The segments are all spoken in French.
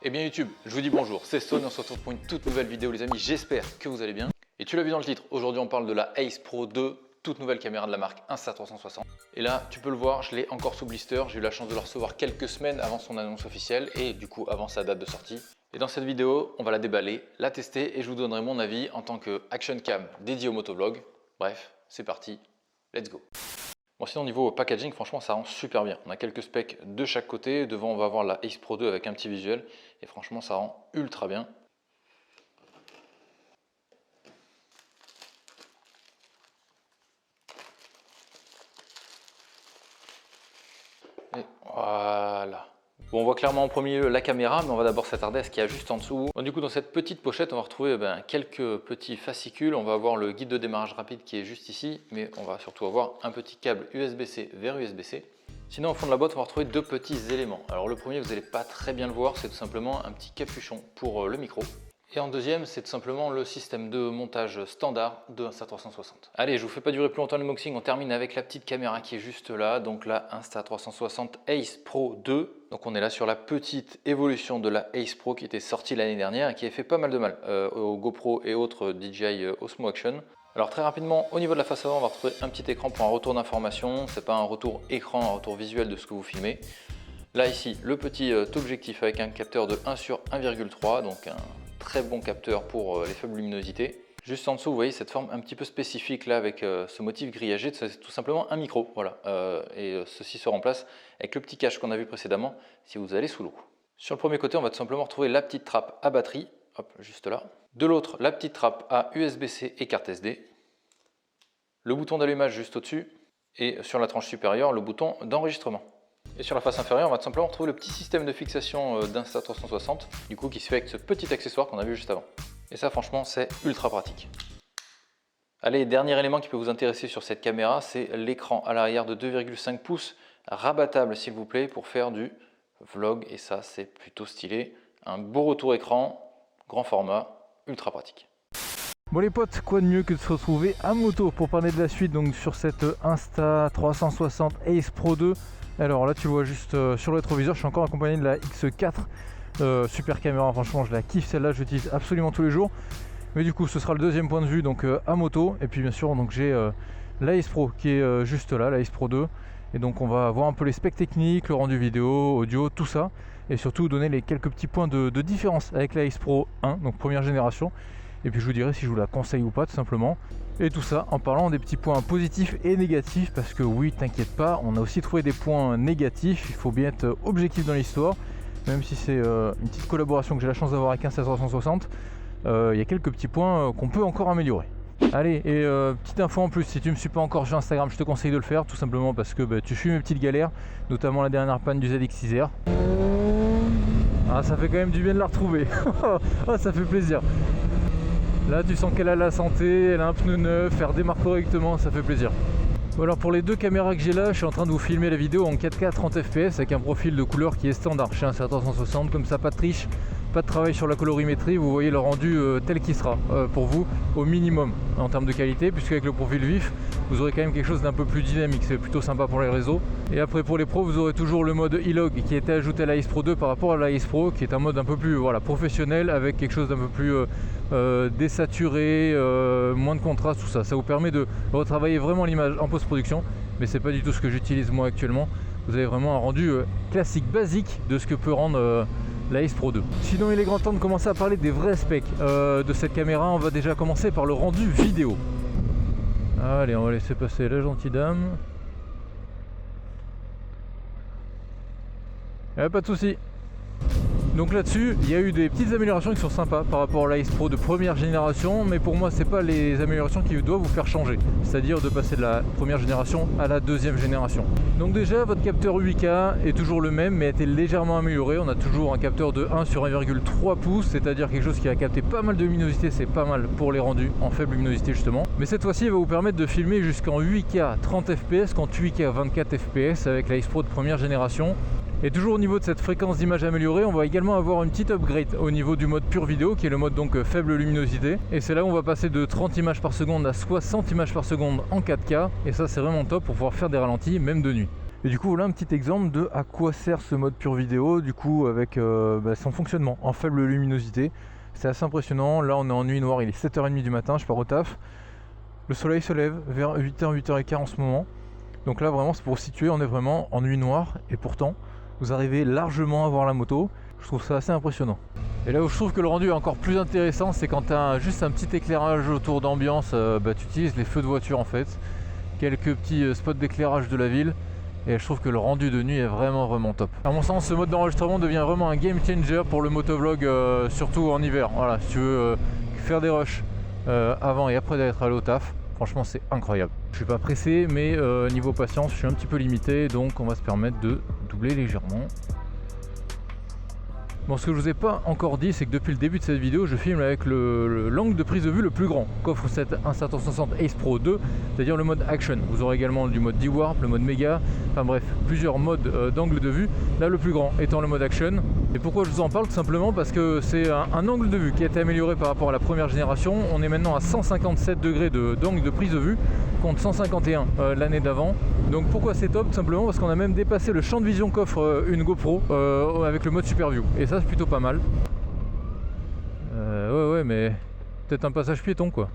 Eh bien YouTube, je vous dis bonjour, c'est Stone et on se retrouve pour une toute nouvelle vidéo les amis, j'espère que vous allez bien. Et tu l'as vu dans le titre, aujourd'hui on parle de la Ace Pro 2, toute nouvelle caméra de la marque Insta360. Et là, tu peux le voir, je l'ai encore sous blister, j'ai eu la chance de le recevoir quelques semaines avant son annonce officielle et du coup avant sa date de sortie. Et dans cette vidéo, on va la déballer, la tester et je vous donnerai mon avis en tant que action cam dédié au motovlog. Bref, c'est parti, let's go. Bon, sinon au niveau packaging, franchement ça rend super bien. On a quelques specs de chaque côté. Devant on va avoir la Ace Pro 2 avec un petit visuel. Et franchement ça rend ultra bien. Et voilà. Bon, on voit clairement en premier lieu la caméra, mais on va d'abord s'attarder à ce qu'il y a juste en dessous. Bon, du coup, dans cette petite pochette, on va retrouver quelques petits fascicules. On va avoir le guide de démarrage rapide qui est juste ici, mais on va surtout avoir un petit câble USB-C vers USB-C. Sinon, au fond de la boîte, on va retrouver deux petits éléments. Alors le premier, vous n'allez pas très bien le voir, c'est tout simplement un petit capuchon pour le micro. Et en deuxième, c'est tout simplement le système de montage standard de Insta360. Allez, je vous fais pas durer plus longtemps l'unboxing, on termine avec la petite caméra qui est juste là, donc la Insta360 Ace Pro 2. Donc on est là sur la petite évolution de la Ace Pro qui était sortie l'année dernière et qui a fait pas mal de mal aux GoPro et autres DJI Osmo Action. Alors très rapidement, au niveau de la face avant, on va retrouver un petit écran pour un retour d'information. C'est pas un retour écran, un retour visuel de ce que vous filmez. Là ici, le petit objectif avec un capteur de 1 sur 1,3, donc un très bon capteur pour les faibles luminosités. Juste en dessous, vous voyez cette forme un petit peu spécifique là avec ce motif grillagé, c'est tout simplement un micro. Voilà. Ceci se remplace avec le petit cache qu'on a vu précédemment si vous allez sous l'eau. Sur le premier côté, on va tout simplement retrouver la petite trappe à batterie, hop, juste là. De l'autre, la petite trappe à USB-C et carte SD. Le bouton d'allumage juste au-dessus. Et sur la tranche supérieure, le bouton d'enregistrement. Et sur la face inférieure, on va tout simplement retrouver le petit système de fixation d'Insta360, du coup qui se fait avec ce petit accessoire qu'on a vu juste avant. Et ça franchement c'est ultra pratique. Allez, dernier élément qui peut vous intéresser sur cette caméra, c'est l'écran à l'arrière de 2,5 pouces, rabattable s'il vous plaît, pour faire du vlog, et ça c'est plutôt stylé. Un beau retour écran, grand format, ultra pratique. Bon les potes, quoi de mieux que de se retrouver à moto pour parler de la suite donc sur cette Insta360 Ace Pro 2. Alors là tu vois juste sur le rétroviseur, je suis encore accompagné de la X4, super caméra, franchement je la kiffe celle-là, je l'utilise absolument tous les jours. Mais du coup ce sera le deuxième point de vue donc à moto, et puis bien sûr donc j'ai la Ace Pro qui est juste là, la Ace Pro 2. Et donc on va voir un peu les specs techniques, le rendu vidéo, audio, tout ça, et surtout donner les quelques petits points de différence avec la Ace Pro 1, donc première génération. Et puis je vous dirai si je vous la conseille ou pas tout simplement. Et tout ça en parlant des petits points positifs et négatifs, parce que oui, t'inquiète pas, on a aussi trouvé des points négatifs, il faut bien être objectif dans l'histoire. Même si c'est une petite collaboration que j'ai la chance d'avoir avec Insta360, il y a quelques petits points qu'on peut encore améliorer. Allez, et petite info en plus, si tu ne me suis pas encore sur Instagram, je te conseille de le faire, tout simplement parce que tu suis mes petites galères, notamment la dernière panne du ZX6R. Ah, ça fait quand même du bien de la retrouver. Oh, ça fait plaisir. Là tu sens qu'elle a la santé, elle a un pneu neuf, elle redémarre correctement, ça fait plaisir. Bon, alors pour les deux caméras que j'ai là, je suis en train de vous filmer la vidéo en 4K 30 fps avec un profil de couleur qui est standard chez Insta360, comme ça pas de triche, pas de travail sur la colorimétrie, vous voyez le rendu tel qu'il sera pour vous au minimum en termes de qualité, puisque avec le profil vif vous aurez quand même quelque chose d'un peu plus dynamique, c'est plutôt sympa pour les réseaux. Et après pour les pros vous aurez toujours le mode e-log qui a été ajouté à la Ace Pro 2 par rapport à la Ace Pro, qui est un mode un peu plus professionnel avec quelque chose d'un peu plus désaturé, moins de contraste, tout ça. Ça vous permet de retravailler vraiment l'image en post-production, mais c'est pas du tout ce que j'utilise moi actuellement. Vous avez vraiment un rendu classique, basique de ce que peut rendre la Ace Pro 2. Sinon il est grand temps de commencer à parler des vrais specs de cette caméra. On va déjà commencer par le rendu vidéo. Allez, on va laisser passer la gentille dame. Pas de souci. Donc là-dessus, il y a eu des petites améliorations qui sont sympas par rapport à la Ace Pro de première génération, mais pour moi, c'est pas les améliorations qui doivent vous faire changer, c'est-à-dire de passer de la première génération à la deuxième génération. Donc déjà, votre capteur 8K est toujours le même, mais a été légèrement amélioré. On a toujours un capteur de 1 sur 1,3 pouces, c'est-à-dire quelque chose qui va capter pas mal de luminosité, c'est pas mal pour les rendus en faible luminosité justement. Mais cette fois-ci, il va vous permettre de filmer jusqu'en 8K 30 fps, quand 8K 24 fps avec la Ace Pro de première génération. Et toujours au niveau de cette fréquence d'image améliorée, on va également avoir une petite upgrade au niveau du mode pure vidéo, qui est le mode donc faible luminosité. Et c'est là où on va passer de 30 images par seconde à 60 images par seconde en 4K. Et ça c'est vraiment top pour pouvoir faire des ralentis même de nuit. Et du coup voilà un petit exemple de à quoi sert ce mode pure vidéo, du coup avec son fonctionnement en faible luminosité. C'est assez impressionnant. Là on est en nuit noire, il est 7h30 du matin, je pars au taf. Le soleil se lève vers 8h, 8h15 en ce moment. Donc là vraiment c'est pour se situer, on est vraiment en nuit noire et pourtant vous arrivez largement à voir la moto. Je trouve ça assez impressionnant. Et là où je trouve que le rendu est encore plus intéressant, c'est quand tu as juste un petit éclairage autour d'ambiance, tu utilises les feux de voiture en fait, quelques petits spots d'éclairage de la ville, et je trouve que le rendu de nuit est vraiment top. À mon sens, ce mode d'enregistrement devient vraiment un game changer pour le motovlog, surtout en hiver. Voilà, si tu veux faire des rushs avant et après d'être allé au taf, franchement c'est incroyable. Je suis pas pressé, mais niveau patience je suis un petit peu limité, donc on va se permettre de doubler légèrement. Bon, ce que je vous ai pas encore dit, c'est que depuis le début de cette vidéo, je filme avec l'angle de prise de vue le plus grand qu'offre cette Insta360 Ace Pro 2, c'est-à-dire le mode Action. Vous aurez également du mode D-Warp, le mode Mega, enfin bref, plusieurs modes d'angle de vue. Là, le plus grand étant le mode Action. Et pourquoi je vous en parle? Tout simplement parce que c'est un angle de vue qui a été amélioré par rapport à la première génération. On est maintenant à 157 degrés d'angle de prise de vue, contre 151 l'année d'avant. Donc pourquoi c'est top? Tout simplement parce qu'on a même dépassé le champ de vision qu'offre une GoPro avec le mode Super View. Et ça c'est plutôt pas mal. Ouais mais peut-être un passage piéton quoi.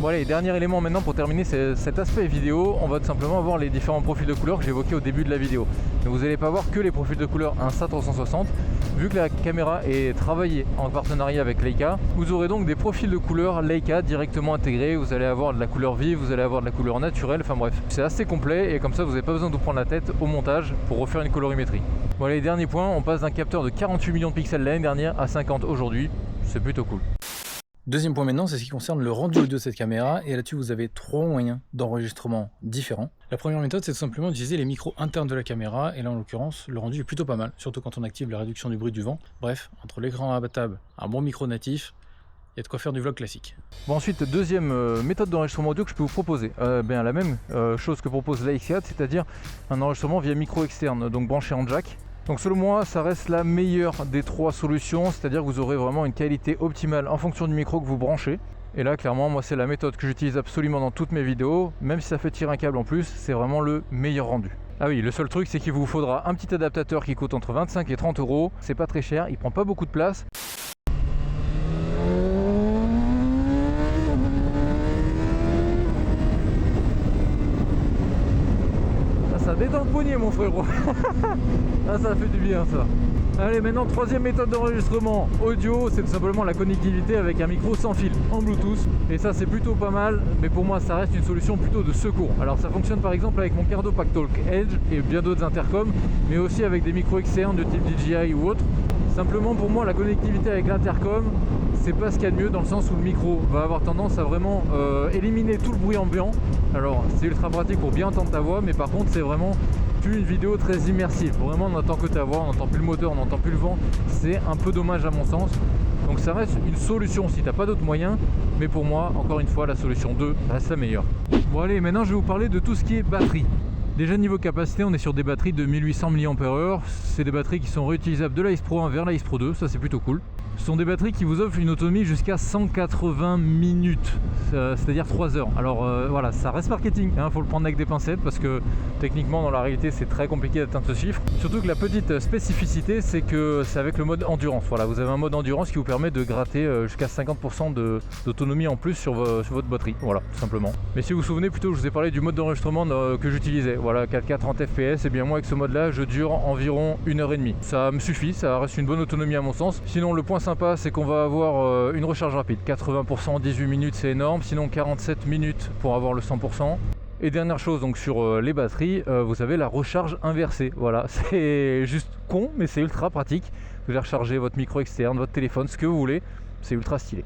Bon allez, dernier élément maintenant pour terminer cet aspect vidéo, on va tout simplement voir les différents profils de couleurs que j'évoquais au début de la vidéo. Donc vous n'allez pas voir que les profils de couleurs Insta360, vu que la caméra est travaillée en partenariat avec Leica, vous aurez donc des profils de couleurs Leica directement intégrés, vous allez avoir de la couleur vive, vous allez avoir de la couleur naturelle, enfin bref, c'est assez complet et comme ça vous n'avez pas besoin de vous prendre la tête au montage pour refaire une colorimétrie. Bon allez, dernier point, on passe d'un capteur de 48 millions de pixels l'année dernière à 50 aujourd'hui, c'est plutôt cool. Deuxième point maintenant, c'est ce qui concerne le rendu audio de cette caméra, et là-dessus vous avez 3 moyens d'enregistrement différents. La première méthode, c'est tout simplement d'utiliser les micros internes de la caméra, et là en l'occurrence le rendu est plutôt pas mal, surtout quand on active la réduction du bruit du vent. Bref, entre l'écran abattable, un bon micro natif, il y a de quoi faire du vlog classique. Bon, ensuite, deuxième méthode d'enregistrement audio que je peux vous proposer, la même chose que propose la X4, c'est-à-dire un enregistrement via micro externe, donc branché en jack. Donc selon moi, ça reste la meilleure des 3 solutions, c'est-à-dire que vous aurez vraiment une qualité optimale en fonction du micro que vous branchez. Et là, clairement, moi, c'est la méthode que j'utilise absolument dans toutes mes vidéos, même si ça fait tirer un câble en plus, c'est vraiment le meilleur rendu. Ah oui, le seul truc, c'est qu'il vous faudra un petit adaptateur qui coûte entre 25 et 30 €, c'est pas très cher, il prend pas beaucoup de place. Ça détend le poignet mon frérot. Ah, ça fait du bien ça. Allez, maintenant troisième méthode d'enregistrement audio, c'est tout simplement la connectivité avec un micro sans fil en Bluetooth. Et ça c'est plutôt pas mal, mais pour moi ça reste une solution plutôt de secours. Alors ça fonctionne par exemple avec mon Cardo Pack Talk Edge et bien d'autres intercoms, mais aussi avec des micros externes de type DJI ou autre. Simplement pour moi la connectivité avec l'intercom, c'est pas ce qu'il y a de mieux dans le sens où le micro va avoir tendance à vraiment éliminer tout le bruit ambiant. Alors c'est ultra pratique pour bien entendre ta voix, mais par contre c'est vraiment plus une vidéo très immersive. Vraiment on n'entend que ta voix, on n'entend plus le moteur, on n'entend plus le vent. C'est un peu dommage à mon sens. Donc ça reste une solution si t'as pas d'autres moyens, mais pour moi, encore une fois, la solution 2 reste la meilleure. Bon allez, maintenant je vais vous parler de tout ce qui est batterie. Déjà niveau capacité, on est sur des batteries de 1800 mAh. C'est des batteries qui sont réutilisables de la Ace Pro 1 vers la Ace Pro 2, ça c'est plutôt cool. Ce sont des batteries qui vous offrent une autonomie jusqu'à 180 minutes, c'est-à-dire 3 heures. Alors voilà, ça reste marketing, hein, faut le prendre avec des pincettes parce que techniquement dans la réalité c'est très compliqué d'atteindre ce chiffre. Surtout que la petite spécificité c'est que c'est avec le mode endurance. Voilà, vous avez un mode endurance qui vous permet de gratter jusqu'à 50% d'autonomie en plus sur votre batterie. Voilà, tout simplement. Mais si vous vous souvenez, plutôt je vous ai parlé du mode d'enregistrement que j'utilisais. Voilà, 4K 30 fps, et bien moi avec ce mode là je dure environ 1h30. Ça me suffit, ça reste une bonne autonomie à mon sens. Sinon le point sympa c'est qu'on va avoir une recharge rapide, 80%, 18 minutes c'est énorme, sinon 47 minutes pour avoir le 100%. Et dernière chose donc sur les batteries, vous avez la recharge inversée. Voilà, c'est juste con mais c'est ultra pratique. Vous allez recharger votre micro externe, votre téléphone, ce que vous voulez, c'est ultra stylé.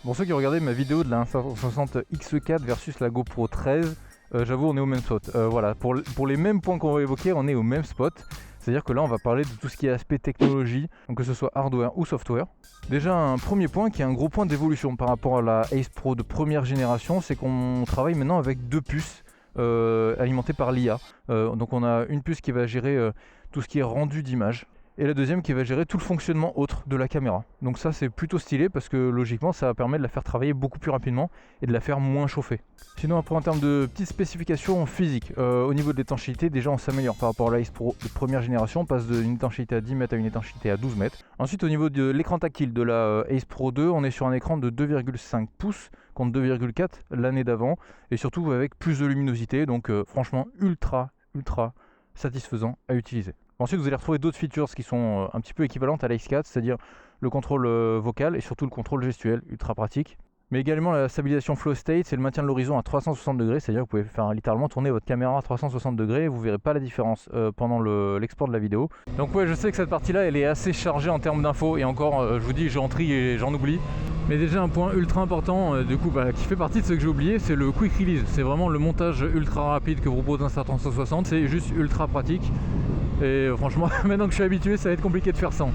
Pour ceux qui ont regardé ma vidéo de la Insta360 X4 versus la GoPro 13, j'avoue on est au même spot. Voilà, pour les mêmes points qu'on va évoquer, on est au même spot. C'est-à-dire que là on va parler de tout ce qui est aspect technologie, donc que ce soit hardware ou software. Déjà un premier point qui est un gros point d'évolution par rapport à la Ace Pro de première génération, c'est qu'on travaille maintenant avec 2 puces alimentées par l'IA. Donc on a une puce qui va gérer tout ce qui est rendu d'image. et la deuxième qui va gérer tout le fonctionnement autre de la caméra. Donc ça c'est plutôt stylé parce que logiquement ça permet de la faire travailler beaucoup plus rapidement et de la faire moins chauffer. Sinon après en termes de petites spécifications physiques, au niveau de l'étanchéité déjà on s'améliore par rapport à la Ace Pro de première génération, on passe d'une étanchéité à 10 mètres à une étanchéité à 12 mètres. Ensuite au niveau de l'écran tactile de la Ace Pro 2, on est sur un écran de 2,5 pouces contre 2,4 l'année d'avant et surtout avec plus de luminosité, donc franchement ultra satisfaisant à utiliser. Ensuite, vous allez retrouver d'autres features qui sont un petit peu équivalentes à l'Ace 4, c'est-à-dire le contrôle vocal et surtout le contrôle gestuel, ultra pratique. Mais également la stabilisation flow state, c'est le maintien de l'horizon à 360 degrés, c'est-à-dire que vous pouvez faire littéralement tourner votre caméra à 360 degrés et vous ne verrez pas la différence pendant l'export de la vidéo. Donc ouais, je sais que cette partie-là, elle est assez chargée en termes d'infos et encore, je vous dis, j'en trie et j'en oublie. Mais déjà un point ultra important du coup qui fait partie de ce que j'ai oublié, c'est le quick release. C'est vraiment le montage ultra rapide que vous propose Insta360, c'est juste ultra pratique. Et franchement, maintenant que je suis habitué, ça va être compliqué de faire sans.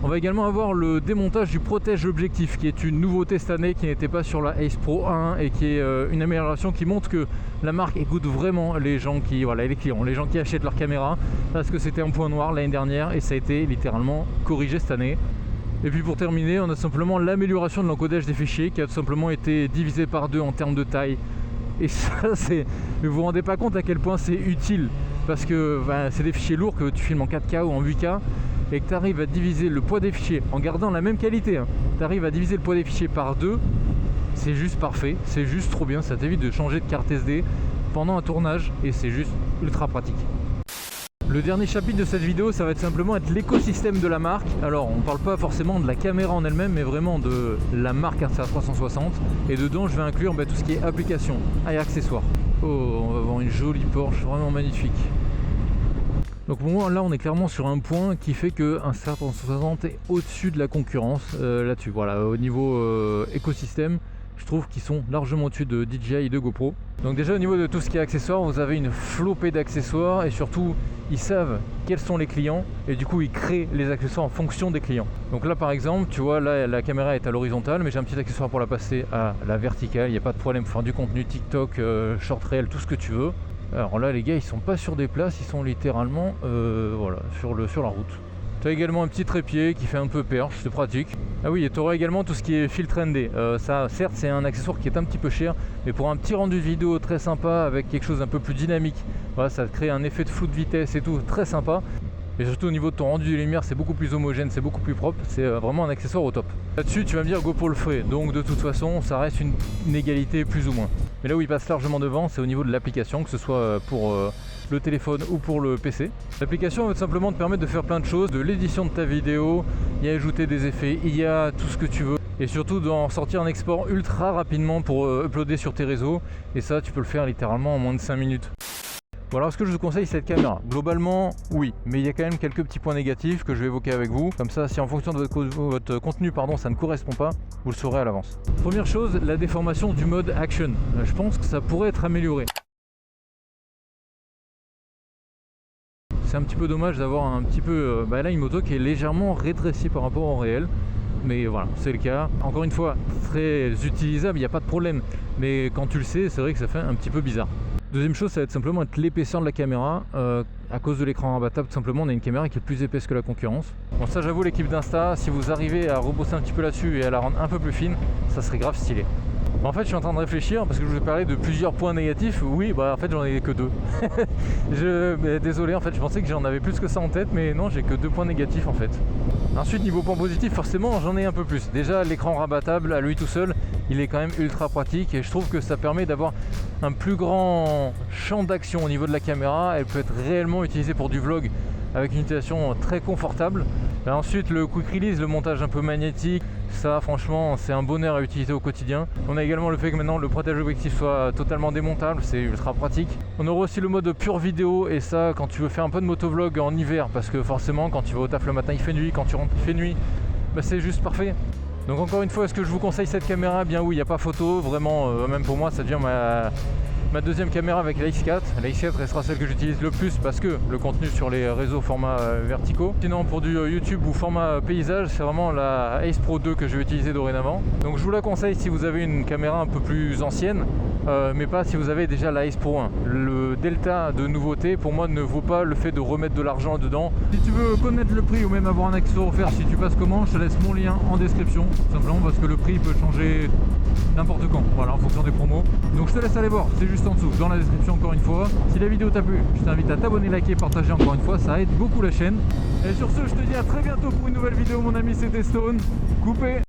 On va également avoir le démontage du protège objectif qui est une nouveauté cette année qui n'était pas sur la Ace Pro 1 et qui est une amélioration qui montre que la marque écoute vraiment les gens qui, voilà, les clients, les gens qui achètent leur caméra, parce que c'était un point noir l'année dernière et ça a été littéralement corrigé cette année. Et puis pour terminer, on a simplement l'amélioration de l'encodage des fichiers qui a tout simplement été divisé par 2 en termes de taille. Et ça, vous vous rendez pas compte à quel point c'est utile, parce que c'est des fichiers lourds que tu filmes en 4K ou en 8K et que tu arrives à diviser le poids des fichiers en gardant la même qualité. Tu arrives à diviser le poids des fichiers par 2, c'est juste parfait, c'est juste trop bien, ça t'évite de changer de carte SD pendant un tournage et c'est juste ultra pratique. Le dernier chapitre de cette vidéo, ça va être simplement être l'écosystème de la marque. Alors on parle pas forcément de la caméra en elle-même, mais vraiment de la marque Insta360. Et dedans je vais inclure tout ce qui est applications et accessoires. Oh, on va avoir une jolie Porsche, vraiment magnifique. Donc pour moi là on est clairement sur un point qui fait que Insta360 est au-dessus de la concurrence là-dessus. Voilà, au niveau écosystème, je trouve qu'ils sont largement au-dessus de DJI et de GoPro. Donc déjà au niveau de tout ce qui est accessoires, vous avez une flopée d'accessoires et surtout ils savent quels sont les clients et du coup ils créent les accessoires en fonction des clients. Donc là par exemple, tu vois, là la caméra est à l'horizontale mais j'ai un petit accessoire pour la passer à la verticale, il n'y a pas de problème pour faire du contenu TikTok, short reel, tout ce que tu veux. Alors là les gars ils sont pas sur des places, ils sont littéralement voilà, sur la route. Tu as également un petit trépied qui fait un peu perche, c'est pratique. Ah oui, et tu auras également tout ce qui est filtre ND. Ça, certes, c'est un accessoire qui est un petit peu cher, mais pour un petit rendu de vidéo très sympa avec quelque chose un peu plus dynamique, voilà, ça crée un effet de flou de vitesse et tout, très sympa. Et surtout au niveau de ton rendu de lumière, c'est beaucoup plus homogène, c'est beaucoup plus propre, c'est vraiment un accessoire au top. Là-dessus, tu vas me dire GoPro le ferait, donc de toute façon, ça reste une égalité plus ou moins. Mais là où il passe largement devant, c'est au niveau de l'application, que ce soit pour le téléphone ou pour le PC. L'application va tout simplement te permettre de faire plein de choses, de l'édition de ta vidéo, y ajouter des effets, il y a tout ce que tu veux. Et surtout d'en sortir un export ultra rapidement pour uploader sur tes réseaux. Et ça, tu peux le faire littéralement en moins de 5 minutes. Bon alors est-ce que je vous conseille cette caméra? Globalement oui, mais il y a quand même quelques petits points négatifs que je vais évoquer avec vous. Comme ça, si en fonction de votre contenu ça ne correspond pas, vous le saurez à l'avance. Première chose, la déformation du mode action. Je pense que ça pourrait être amélioré. C'est un petit peu dommage d'avoir un petit peu là une moto qui est légèrement rétrécie par rapport au réel. Mais voilà, c'est le cas. Encore une fois, très utilisable, il n'y a pas de problème. Mais quand tu le sais, c'est vrai que ça fait un petit peu bizarre. Deuxième chose, ça va être simplement être l'épaisseur de la caméra. À cause de l'écran rabattable, tout simplement, on a une caméra qui est plus épaisse que la concurrence. Bon, ça, j'avoue, l'équipe d'Insta, si vous arrivez à rebosser un petit peu là-dessus et à la rendre un peu plus fine, ça serait grave stylé. En fait, je suis en train de réfléchir parce que je vous ai parlé de plusieurs points négatifs. Oui, en fait, j'en ai que 2. Désolé, en fait, je pensais que j'en avais plus que ça en tête, mais non, j'ai que 2 points négatifs en fait. Ensuite, niveau point positif, forcément, j'en ai un peu plus. Déjà, l'écran rabattable à lui tout seul, il est quand même ultra pratique et je trouve que ça permet d'avoir un plus grand champ d'action au niveau de la caméra. Elle peut être réellement utilisée pour du vlog avec une utilisation très confortable. Et ensuite, le quick release, le montage un peu magnétique, ça franchement c'est un bonheur à utiliser au quotidien. On a également le fait que maintenant le protège objectif soit totalement démontable, c'est ultra pratique. On aura aussi le mode pure vidéo et ça quand tu veux faire un peu de motovlog en hiver, parce que forcément quand tu vas au taf le matin il fait nuit, quand tu rentres il fait nuit, c'est juste parfait. Donc encore une fois, est-ce que je vous conseille cette caméra? Bien oui, il n'y a pas photo, vraiment, même pour moi ça devient ma deuxième caméra avec la X4. La X4 restera celle que j'utilise le plus parce que le contenu sur les réseaux format verticaux. Sinon pour du YouTube ou format paysage, c'est vraiment la Ace Pro 2 que je vais utiliser dorénavant. Donc je vous la conseille si vous avez une caméra un peu plus ancienne, mais pas si vous avez déjà la Ace Pro 1. Le delta de nouveauté pour moi ne vaut pas le fait de remettre de l'argent dedans. Si tu veux connaître le prix ou même avoir un accessoire offert, si tu passes comment, je te laisse mon lien en description, tout simplement parce que le prix peut changer n'importe quand, voilà, en fonction des promos. Donc je te laisse aller voir, c'est juste en dessous, dans la description encore une fois. Si la vidéo t'a plu, je t'invite à t'abonner, liker, partager encore une fois, ça aide beaucoup la chaîne. Et sur ce, je te dis à très bientôt pour une nouvelle vidéo mon ami, c'était Stone. Coupé.